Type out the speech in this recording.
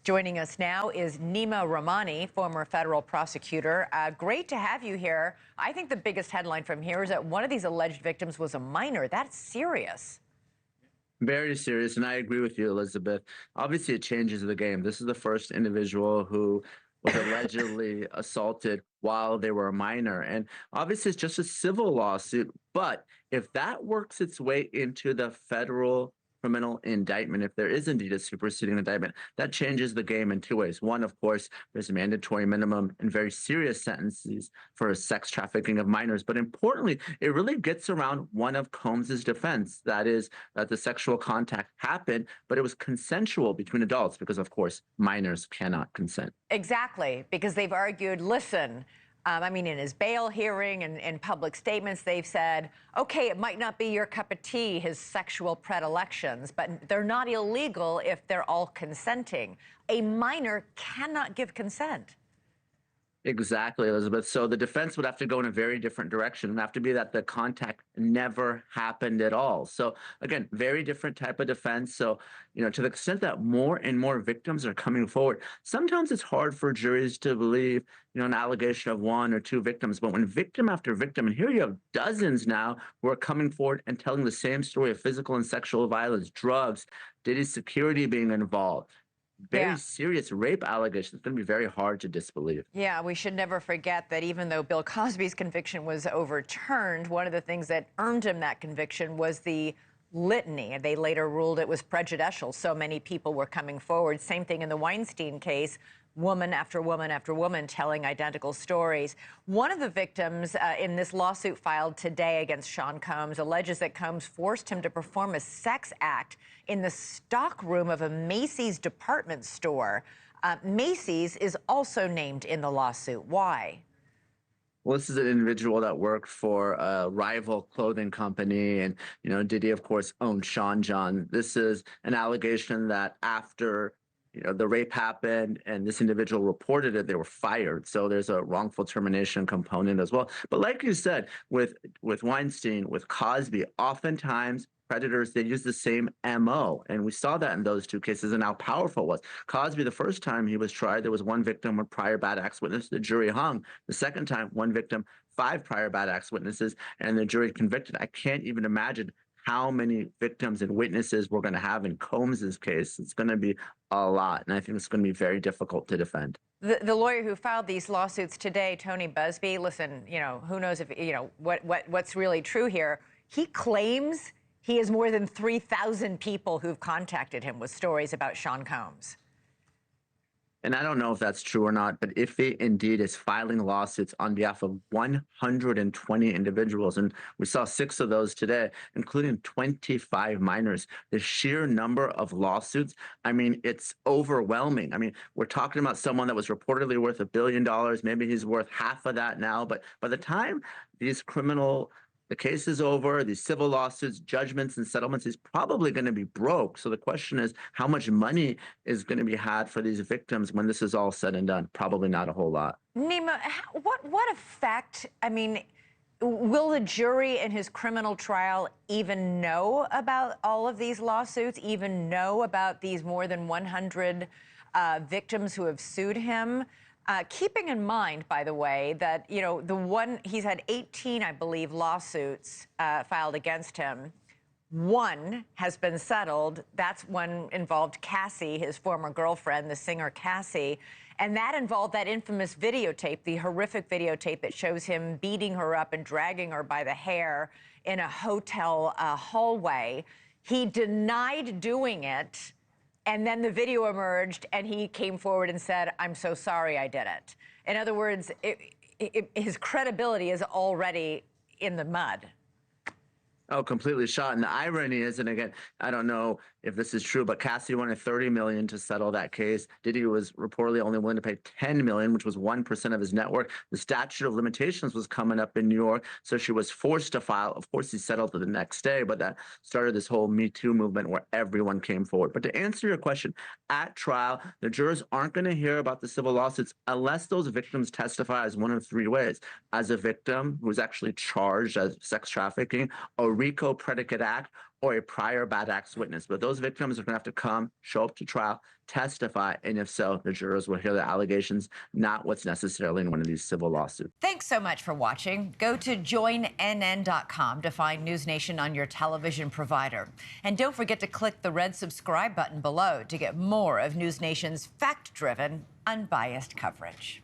Joining us now is Neama Rahmani, former federal prosecutor. Great to have you here. I think the biggest headline from here is that one of these alleged victims was a minor. That's serious. Very serious, and I agree with you, Elizabeth. Obviously, it changes the game. This is the first individual who was allegedly assaulted while they were a minor. And obviously, it's just a civil lawsuit. But if that works its way into the federal criminal indictment, if there is indeed a superseding indictment, that changes the game in two ways. One, of course, there's a mandatory minimum and very serious sentences for sex trafficking of minors. But importantly, it really gets around one of Combs's defense, that is that the sexual contact happened, but it was consensual between adults because, of course, minors cannot consent. Exactly, because they've argued, listen, in his bail hearing and in public statements, they've said, okay, it might not be your cup of tea, his sexual predilections, but they're not illegal if they're all consenting. A minor cannot give consent. Exactly, Elizabeth. So the defense would have to go in a very different direction. It would have to be that the contact never happened at all. So again, very different type of defense. So, to the extent that more and more victims are coming forward, sometimes it's hard for juries to believe, an allegation of one or two victims. But when victim after victim, and here you have dozens now who are coming forward and telling the same story of physical and sexual violence, drugs, Diddy's security being involved, very serious rape allegations. It's going to be very hard to disbelieve. Yeah, we should never forget that even though Bill Cosby's conviction was overturned, one of the things that earned him that conviction was the litany. They later ruled it was prejudicial. So many people were coming forward. Same thing in the Weinstein case. Woman after woman after woman telling identical stories. One of the victims in this lawsuit filed today against Sean Combs alleges that Combs forced him to perform a sex act in the stockroom of a Macy's department store. Macy's is also named in the lawsuit. Why? Well, this is an individual that worked for a rival clothing company, and Diddy, of course, owned Sean John. This is an allegation that after the rape happened and this individual reported it, they were fired. So there's a wrongful termination component as well. But like you said, with Weinstein, with Cosby, oftentimes predators, they use the same MO. And we saw that in those two cases and how powerful it was. Cosby, the first time he was tried, there was one victim with prior bad acts witness. The jury hung. The second time, one victim, 5 prior bad acts witnesses, and the jury convicted. I can't even imagine how many victims and witnesses we're going to have in Combs's case. It's going to be a lot, and I think it's going to be very difficult to defend. The lawyer who filed these lawsuits today, Tony Busby, listen, who knows if, what's really true here. He claims he has more than 3,000 people who've contacted him with stories about Sean Combs. And I don't know if that's true or not, but if he indeed is filing lawsuits on behalf of 120 individuals, and we saw 6 of those today, including 25 minors, the sheer number of lawsuits, it's overwhelming. We're talking about someone that was reportedly worth $1 billion. Maybe he's worth half of that now. But by the time the case is over, these civil lawsuits, judgments, and settlements, he's probably going to be broke. So the question is, how much money is going to be had for these victims when this is all said and done? Probably not a whole lot. Neama, what effect, will the jury in his criminal trial even know about all of these lawsuits, even know about these more than 100 victims who have sued him? Keeping in mind, by the way, that, he's had 18, I believe, lawsuits filed against him. One has been settled. That's one involved Cassie, his former girlfriend, the singer Cassie. And that involved that infamous videotape, the horrific videotape that shows him beating her up and dragging her by the hair in a hotel hallway. He denied doing it. And then the video emerged, and he came forward and said, I'm so sorry I did it. In other words, his credibility is already in the mud. Oh, completely shot. And the irony is, and again, I don't know if this is true, but Cassie wanted $30 million to settle that case. Diddy was reportedly only willing to pay $10 million, which was 1% of his net worth. The statute of limitations was coming up in New York, so she was forced to file. Of course, he settled the next day, but that started this whole Me Too movement where everyone came forward. But to answer your question, at trial, the jurors aren't going to hear about the civil lawsuits unless those victims testify as one of 3 ways: as a victim who was actually charged as sex trafficking, a RICO predicate act, or a prior bad acts witness. But those victims are going to have to come, show up to trial, testify, and if so, the jurors will hear the allegations, not what's necessarily in one of these civil lawsuits. Thanks so much for watching. Go to joinnn.com to find NewsNation on your television provider. And don't forget to click the red subscribe button below to get more of NewsNation's fact-driven, unbiased coverage.